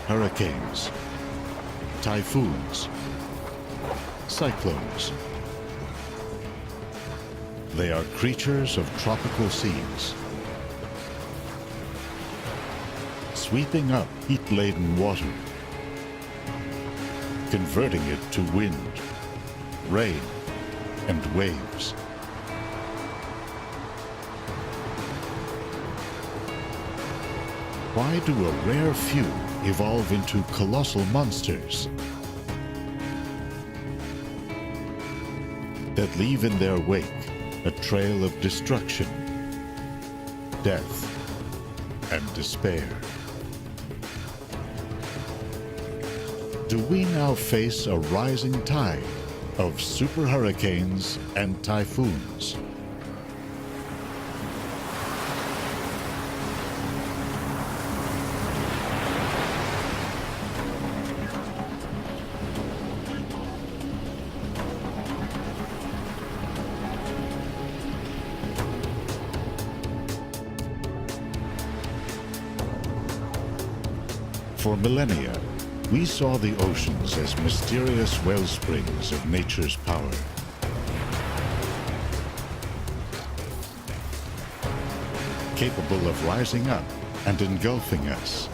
hurricanes, typhoons, cyclones. They are creatures of tropical seas, sweeping up heat-laden water, converting it to wind, rain, and waves. Why do a rare few evolve into colossal monsters that leave in their wake a trail of destruction, death, and despair? Do we now face a rising tide of super hurricanes and typhoons? For millennia, we saw the oceans as mysterious wellsprings of nature's power. Capable of rising up and engulfing us.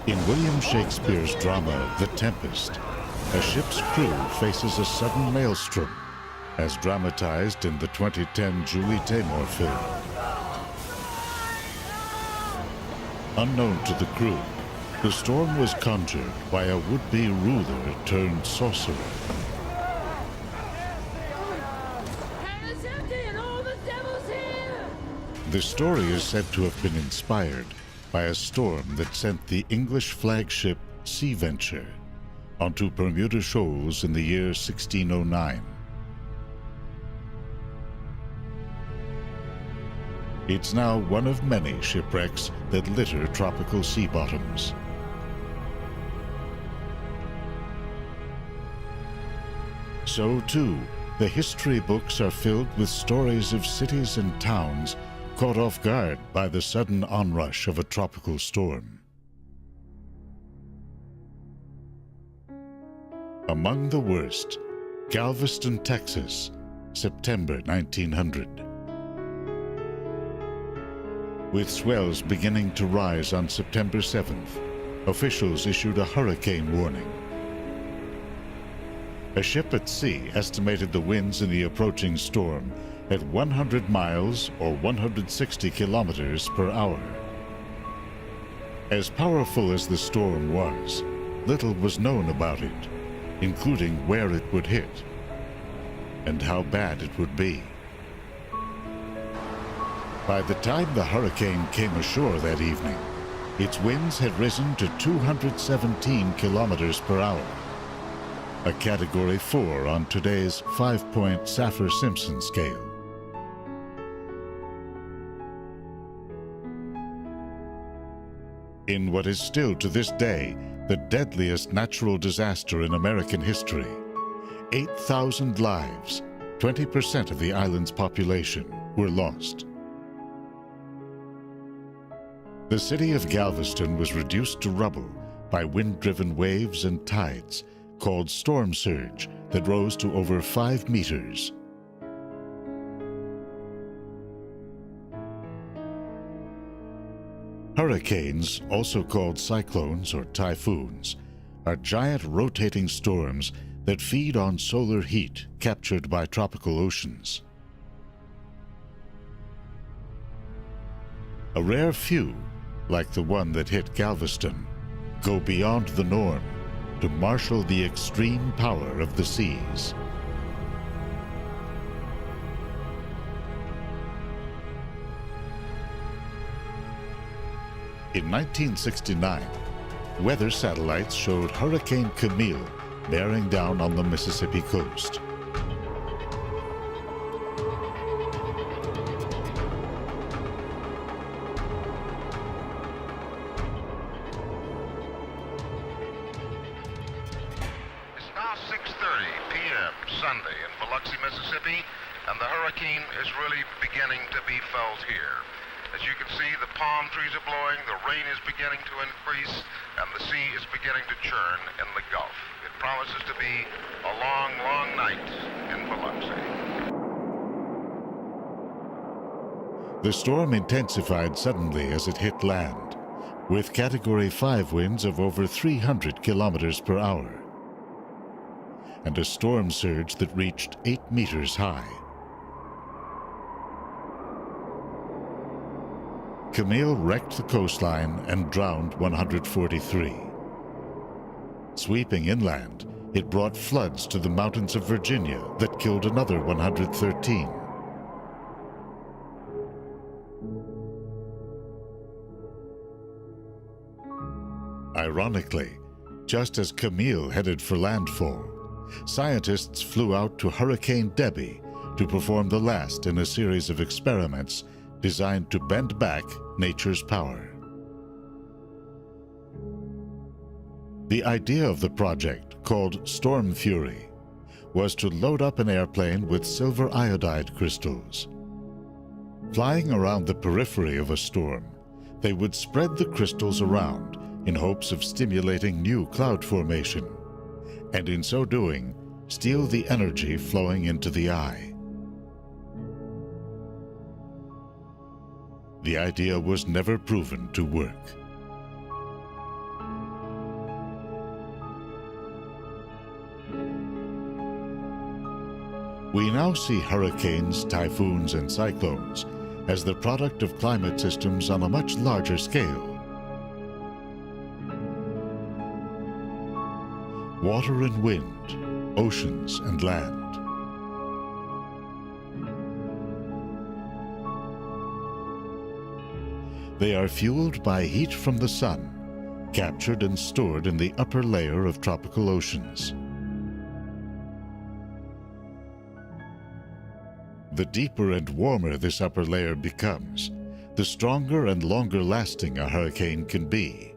In William Shakespeare's drama, The Tempest, a ship's crew faces a sudden maelstrom, as dramatized in the 2010 Julie Taymor film. Unknown to the crew, the storm was conjured by a would-be ruler turned sorcerer. It's empty and all the devil's here! The story is said to have been inspired by a storm that sent the English flagship Sea Venture onto Bermuda Shoals in the year 1609. It's now one of many shipwrecks that litter tropical sea bottoms. So too, the history books are filled with stories of cities and towns caught off guard by the sudden onrush of a tropical storm. Among the worst, Galveston, Texas, September 1900. With swells beginning to rise on September 7th, officials issued a hurricane warning. A ship at sea estimated the winds in the approaching storm at 100 miles or 160 kilometers per hour. As powerful as the storm was, little was known about it, including where it would hit and how bad it would be. By the time the hurricane came ashore that evening, its winds had risen to 217 kilometers per hour, a Category 4 on today's 5-point Saffir-Simpson scale. In what is still to this day the deadliest natural disaster in American history, 8,000 lives, 20% of the island's population, were lost. The city of Galveston was reduced to rubble by wind-driven waves and tides called storm surge that rose to over 5 meters. Hurricanes, also called cyclones or typhoons, are giant rotating storms that feed on solar heat captured by tropical oceans. A rare few, like the one that hit Galveston, go beyond the norm to marshal the extreme power of the seas. In 1969, weather satellites showed Hurricane Camille bearing down on the Mississippi coast. Sunday in Biloxi, Mississippi, and the hurricane is really beginning to be felt here. As you can see, the palm trees are blowing, the rain is beginning to increase, and the sea is beginning to churn in the Gulf. It promises to be a long, long night in Biloxi. The storm intensified suddenly as it hit land, with Category 5 winds of over 300 kilometers per hour, and a storm surge that reached 8 meters high. Camille wrecked the coastline and drowned 143. Sweeping inland, it brought floods to the mountains of Virginia that killed another 113. Ironically, just as Camille headed for landfall, scientists flew out to Hurricane Debbie to perform the last in a series of experiments designed to bend back nature's power. The idea of the project, called Storm Fury, was to load up an airplane with silver iodide crystals. Flying around the periphery of a storm, they would spread the crystals around in hopes of stimulating new cloud formation, and in so doing, steal the energy flowing into the eye. The idea was never proven to work. We now see hurricanes, typhoons, and cyclones as the product of climate systems on a much larger scale. Water and wind, oceans and land. They are fueled by heat from the sun, captured and stored in the upper layer of tropical oceans. The deeper and warmer this upper layer becomes, the stronger and longer lasting a hurricane can be.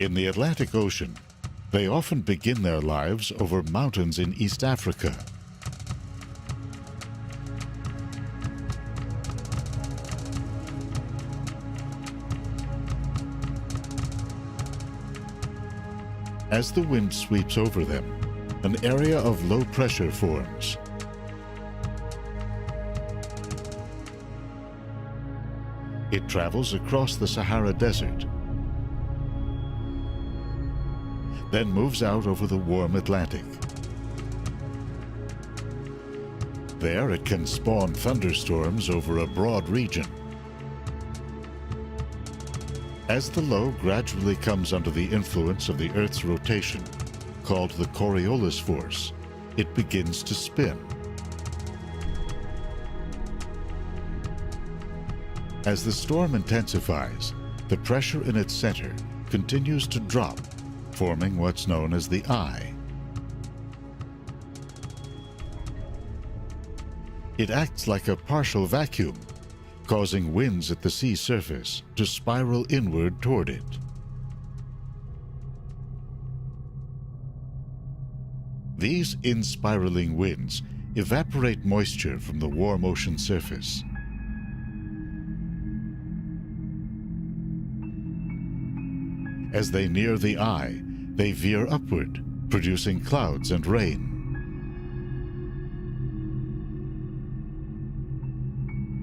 In the Atlantic Ocean, they often begin their lives over mountains in East Africa. As the wind sweeps over them, an area of low pressure forms. It travels across the Sahara Desert, then moves out over the warm Atlantic. There it can spawn thunderstorms over a broad region. As the low gradually comes under the influence of the Earth's rotation, called the Coriolis force, it begins to spin. As the storm intensifies, the pressure in its center continues to drop, forming what's known as the eye. It acts like a partial vacuum, causing winds at the sea surface to spiral inward toward it. These in-spiraling winds evaporate moisture from the warm ocean surface. As they near the eye, they veer upward, producing clouds and rain.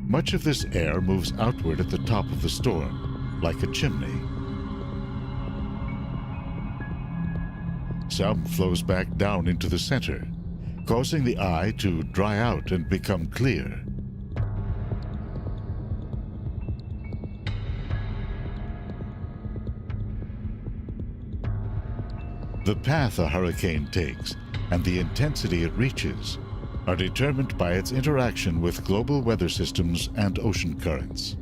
Much of this air moves outward at the top of the storm, like a chimney. Some flows back down into the center, causing the eye to dry out and become clear. The path a hurricane takes and the intensity it reaches are determined by its interaction with global weather systems and ocean currents.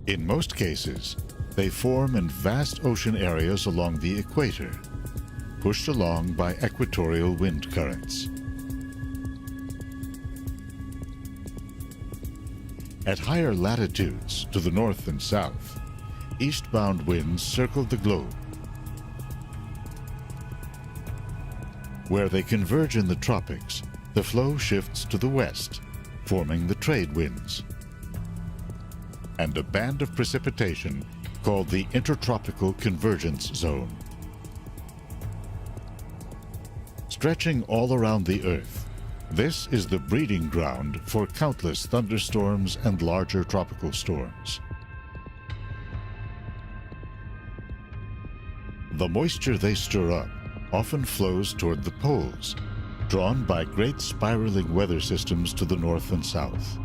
In most cases, they form in vast ocean areas along the equator, pushed along by equatorial wind currents. At higher latitudes to the north and south, eastbound winds circled the globe. Where they converge in the tropics, the flow shifts to the west, forming the trade winds. And a band of precipitation called the Intertropical Convergence Zone. Stretching all around the Earth, this is the breeding ground for countless thunderstorms and larger tropical storms. The moisture they stir up often flows toward the poles, drawn by great spiraling weather systems to the north and south.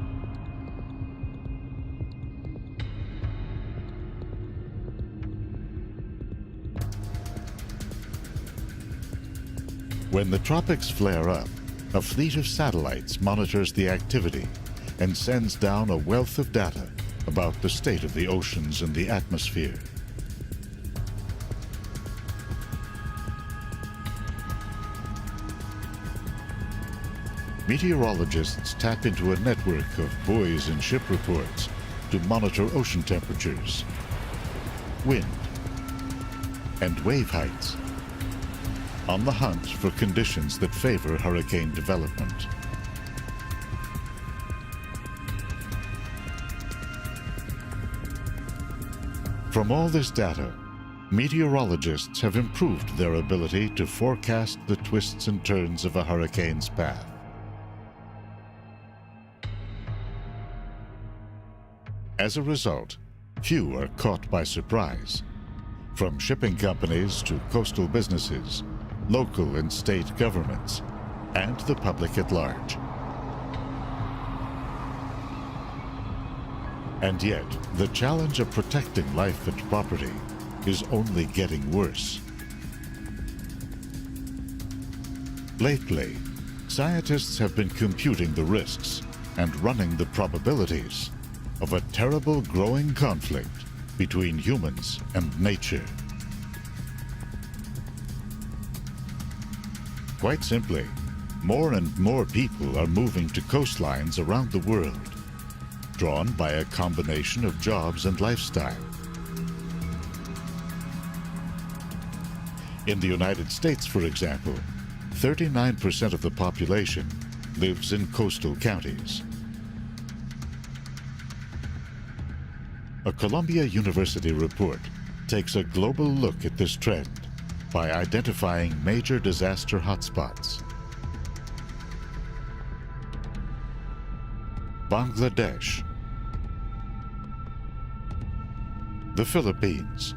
When the tropics flare up, a fleet of satellites monitors the activity and sends down a wealth of data about the state of the oceans and the atmosphere. Meteorologists tap into a network of buoys and ship reports to monitor ocean temperatures, wind, and wave heights, on the hunt for conditions that favor hurricane development. From all this data, meteorologists have improved their ability to forecast the twists and turns of a hurricane's path. As a result, few are caught by surprise. From shipping companies to coastal businesses, local and state governments, and the public at large. And yet, the challenge of protecting life and property is only getting worse. Lately, scientists have been computing the risks and running the probabilities of a terrible growing conflict between humans and nature. Quite simply, more and more people are moving to coastlines around the world, drawn by a combination of jobs and lifestyle. In the United States, for example, 39% of the population lives in coastal counties. A Columbia University report takes a global look at this trend by identifying major disaster hotspots. Bangladesh, the Philippines,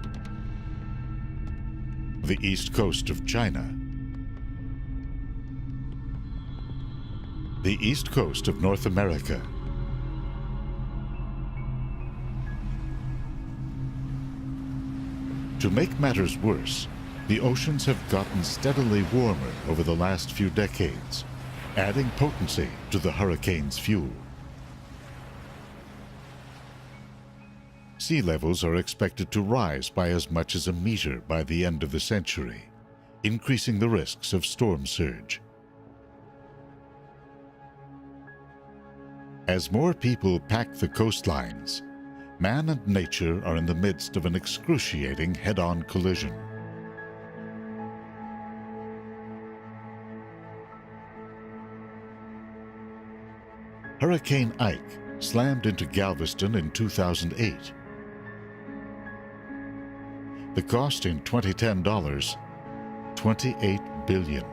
the east coast of China, the east coast of North America, to make matters worse, the oceans have gotten steadily warmer over the last few decades, adding potency to the hurricane's fuel. Sea levels are expected to rise by as much as a meter by the end of the century, increasing the risks of storm surge. As more people pack the coastlines, man and nature are in the midst of an excruciating head-on collision. Hurricane Ike slammed into Galveston in 2008. The cost in 2010 dollars, $28 billion.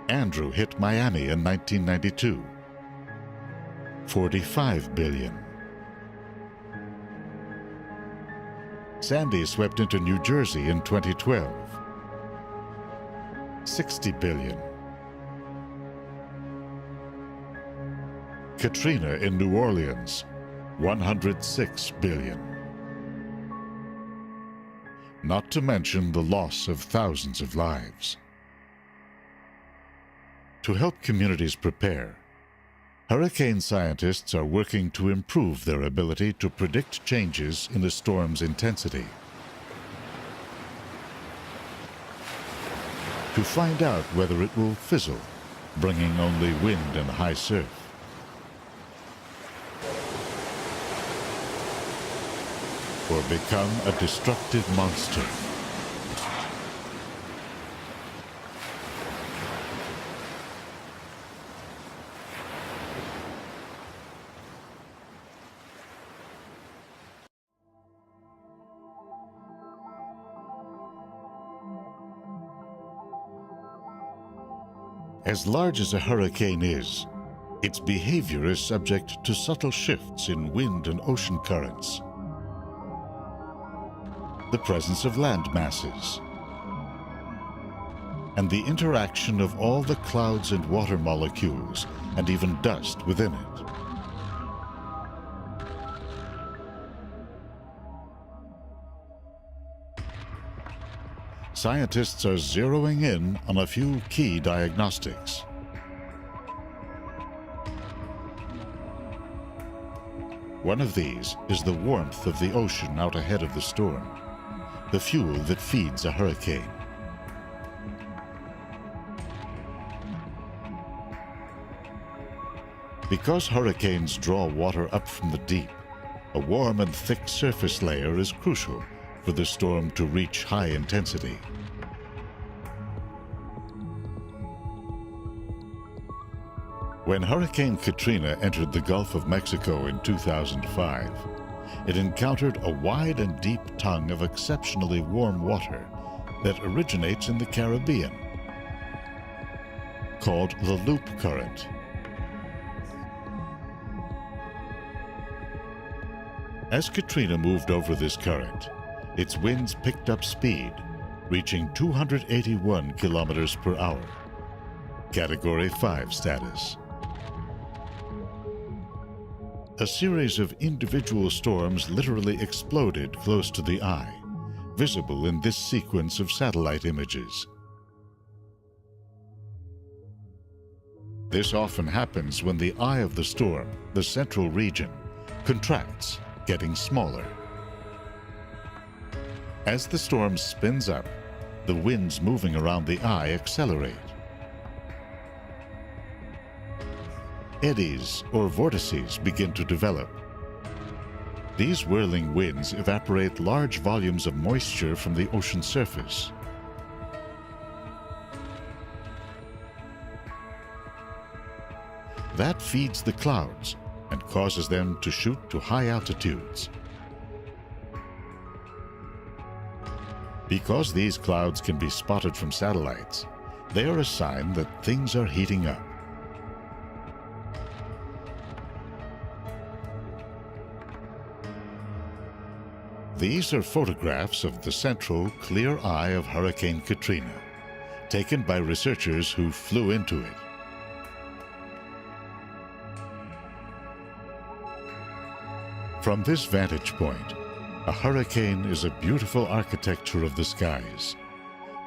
Andrew hit Miami in 1992. $45 billion. Sandy swept into New Jersey in 2012. $60 billion. Katrina in New Orleans, $106 billion. Not to mention the loss of thousands of lives. To help communities prepare, hurricane scientists are working to improve their ability to predict changes in a storm's intensity. To find out whether it will fizzle, bringing only wind and high surf. or become a destructive monster. As large as a hurricane is, its behavior is subject to subtle shifts in wind and ocean currents, the presence of land masses, and the interaction of all the clouds and water molecules, and even dust within it. Scientists are zeroing in on a few key diagnostics. One of these is the warmth of the ocean out ahead of the storm, the fuel that feeds a hurricane. Because hurricanes draw water up from the deep, a warm and thick surface layer is crucial for the storm to reach high intensity. When Hurricane Katrina entered the Gulf of Mexico in 2005, it encountered a wide and deep tongue of exceptionally warm water that originates in the Caribbean, called the Loop Current. As Katrina moved over this current, its winds picked up speed, reaching 281 kilometers per hour, Category 5 status. A series of individual storms literally exploded close to the eye, visible in this sequence of satellite images. This often happens when the eye of the storm, the central region, contracts, getting smaller. As the storm spins up, the winds moving around the eye accelerate. Eddies or vortices begin to develop. These whirling winds evaporate large volumes of moisture from the ocean surface. That feeds the clouds and causes them to shoot to high altitudes. Because these clouds can be spotted from satellites, they are a sign that things are heating up. These are photographs of the central, clear eye of Hurricane Katrina, taken by researchers who flew into it. From this vantage point, a hurricane is a beautiful architecture of the skies,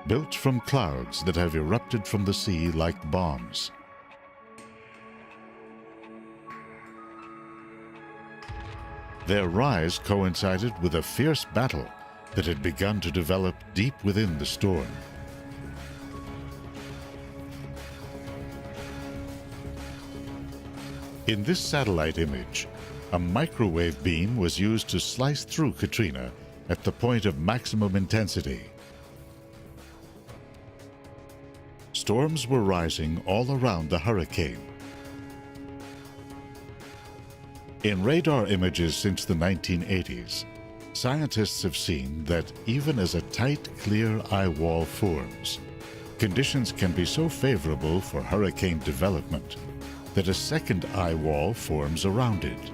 built from clouds that have erupted from the sea like bombs. Their rise coincided with a fierce battle that had begun to develop deep within the storm. In this satellite image, a microwave beam was used to slice through Katrina at the point of maximum intensity. Storms were rising all around the hurricane. In radar images since the 1980s, scientists have seen that even as a tight, clear eye wall forms, conditions can be so favorable for hurricane development that a second eye wall forms around it.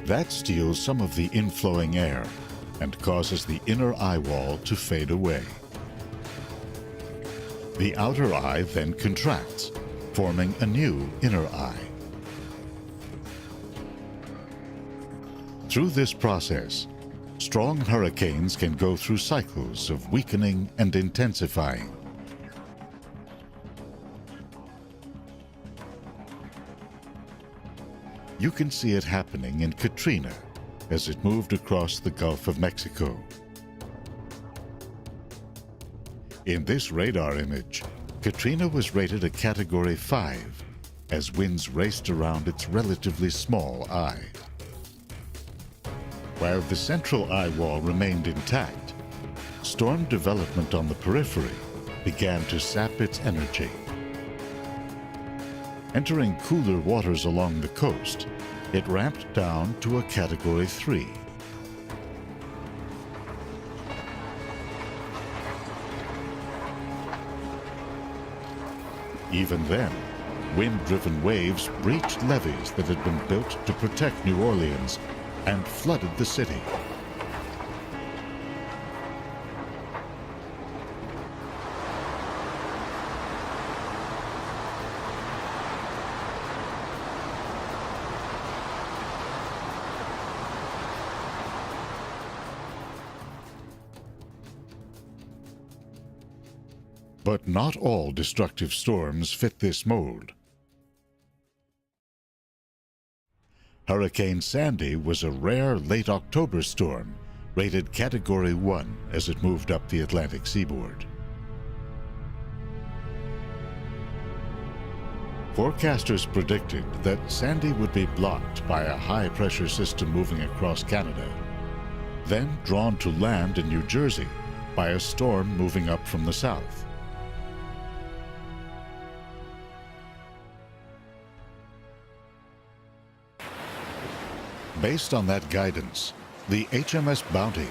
That steals some of the inflowing air and causes the inner eye wall to fade away. The outer eye then contracts, forming a new inner eye. Through this process, strong hurricanes can go through cycles of weakening and intensifying. You can see it happening in Katrina as it moved across the Gulf of Mexico. In this radar image, Katrina was rated a Category 5 as winds raced around its relatively small eye. While the central eye wall remained intact, storm development on the periphery began to sap its energy. Entering cooler waters along the coast, it ramped down to a Category 3. Even then, wind-driven waves breached levees that had been built to protect New Orleans and flooded the city. But not all destructive storms fit this mold. Hurricane Sandy was a rare late October storm, rated Category 1 as it moved up the Atlantic seaboard. Forecasters predicted that Sandy would be blocked by a high-pressure system moving across Canada, then drawn to land in New Jersey by a storm moving up from the south. Based on that guidance, the HMS Bounty,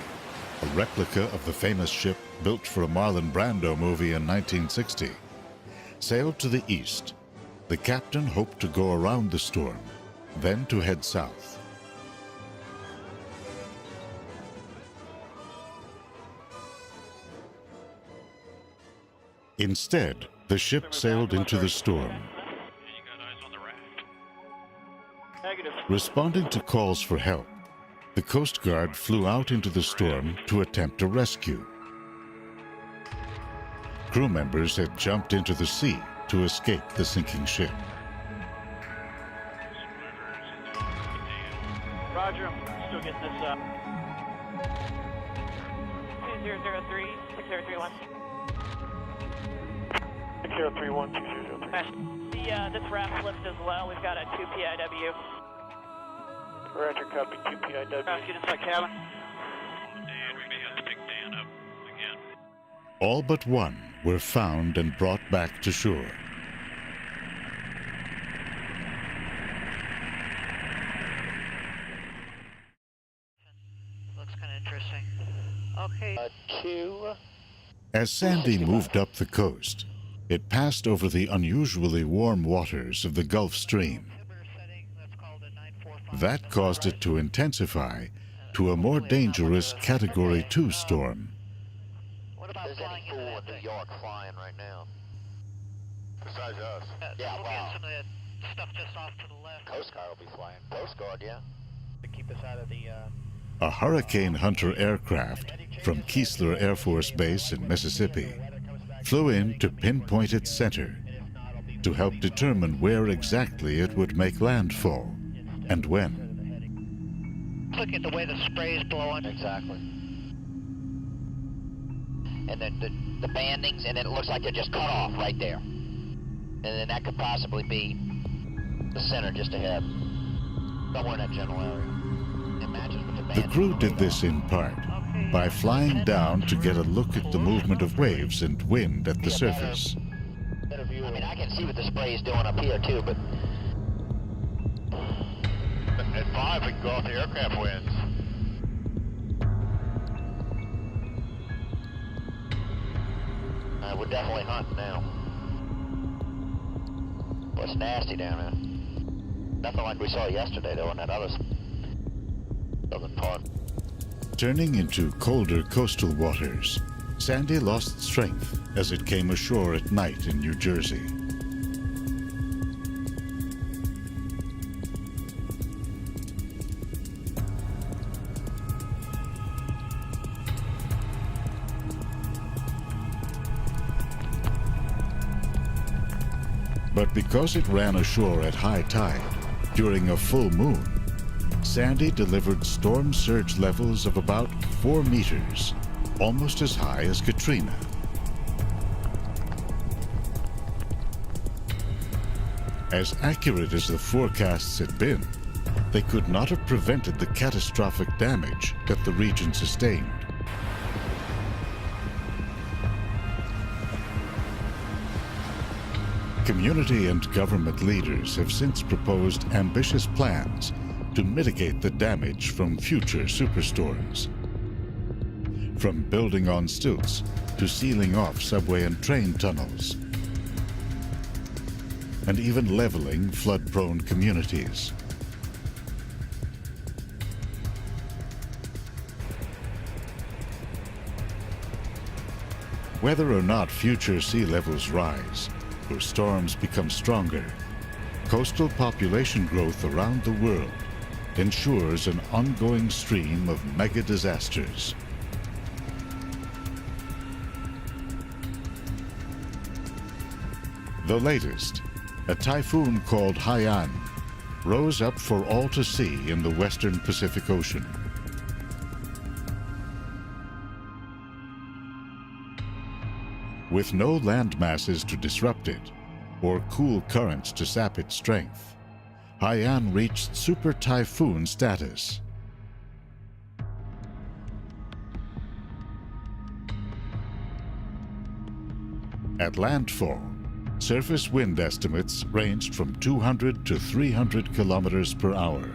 a replica of the famous ship built for a Marlon Brando movie in 1960, sailed to the east. The captain hoped to go around the storm, then to head south. Instead, the ship sailed into the storm. Responding to calls for help, the Coast Guard flew out into the storm to attempt a rescue. Crew members had jumped into the sea to escape the sinking ship. Roger, I'm still getting this up. 2003, 6031. 6031, 2003. This raft lift is low. We've got a 2 PIW. Roger, copy, 2 PIW. Rescue inside cabin. Dan, we may have to pick Dan up again. All but one were found and brought back to shore. Looks kind of interesting. Okay. 2. As Sandy moved up the coast, it passed over the unusually warm waters of the Gulf Stream. That caused it to intensify to a more dangerous Category 2 storm. What about flying into that New thing? York flying right now. Besides us. Yeah, Yeah, looking wow. at some of that stuff just off to the left. Coast Guard will be flying. Coast Guard, yeah. To keep us out of the, A Hurricane Hunter aircraft from Keesler Air Force Base in Mississippi flew in to pinpoint its center to help determine where exactly it would make landfall and when. Look at the way the spray is blowing. Exactly. And then the bandings, and then it looks like they're just cut off right there. And then that could possibly be the center just ahead. Somewhere in that general area. Imagine with the The bandings crew did cut this off. in part by flying down to get a look at the movement of waves and wind at the surface. I mean, I can see what the spray is doing up here too, but at 5 we can go off the aircraft winds. We're definitely hunting now. Well, it's nasty down there. Nothing like we saw yesterday though in that other southern part. Turning into colder coastal waters, Sandy lost strength as it came ashore at night in New Jersey. But because it ran ashore at high tide during a full moon, Sandy delivered storm surge levels of about 4 meters, almost as high as Katrina. As accurate as the forecasts had been, they could not have prevented the catastrophic damage that the region sustained. Community and government leaders have since proposed ambitious plans to mitigate the damage from future superstorms. From building on stilts to sealing off subway and train tunnels, and even leveling flood-prone communities. Whether or not future sea levels rise, or storms become stronger, coastal population growth around the world ensures an ongoing stream of mega disasters. The latest, a typhoon called Haiyan, rose up for all to see in the western Pacific Ocean. With no land masses to disrupt it, or cool currents to sap its strength, Haiyan reached super typhoon status. At landfall, surface wind estimates ranged from 200 to 300 kilometers per hour.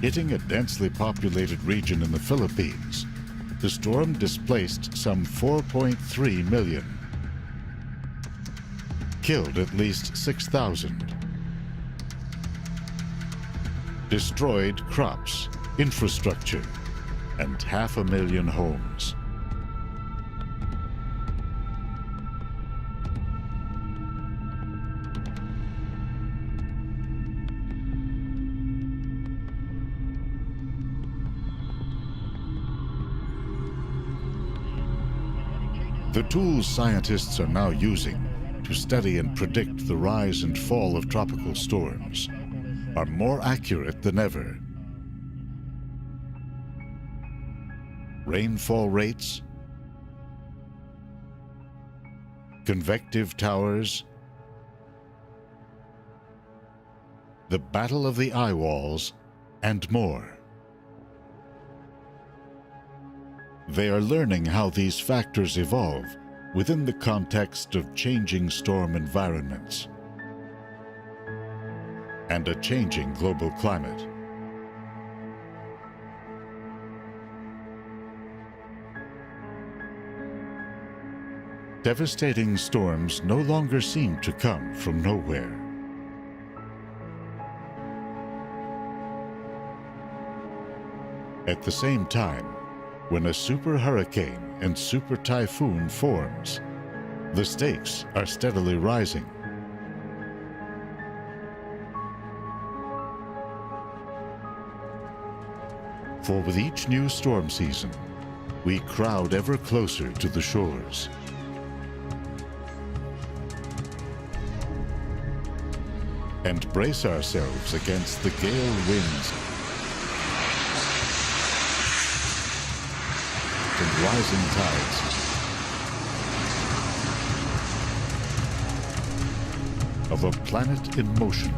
Hitting a densely populated region in the Philippines, the storm displaced some 4.3 million, killed at least 6,000, destroyed crops, infrastructure, and 500,000 homes. The tools scientists are now using to study and predict the rise and fall of tropical storms are more accurate than ever. Rainfall rates, convective towers, the battle of the eye walls, and more. They are learning how these factors evolve within the context of changing storm environments and a changing global climate. Devastating storms no longer seem to come from nowhere. At the same time, when a super hurricane and super typhoon forms, the stakes are steadily rising. For with each new storm season, we crowd ever closer to the shores. And brace ourselves against the gale winds and rising tides. Of a planet in motion.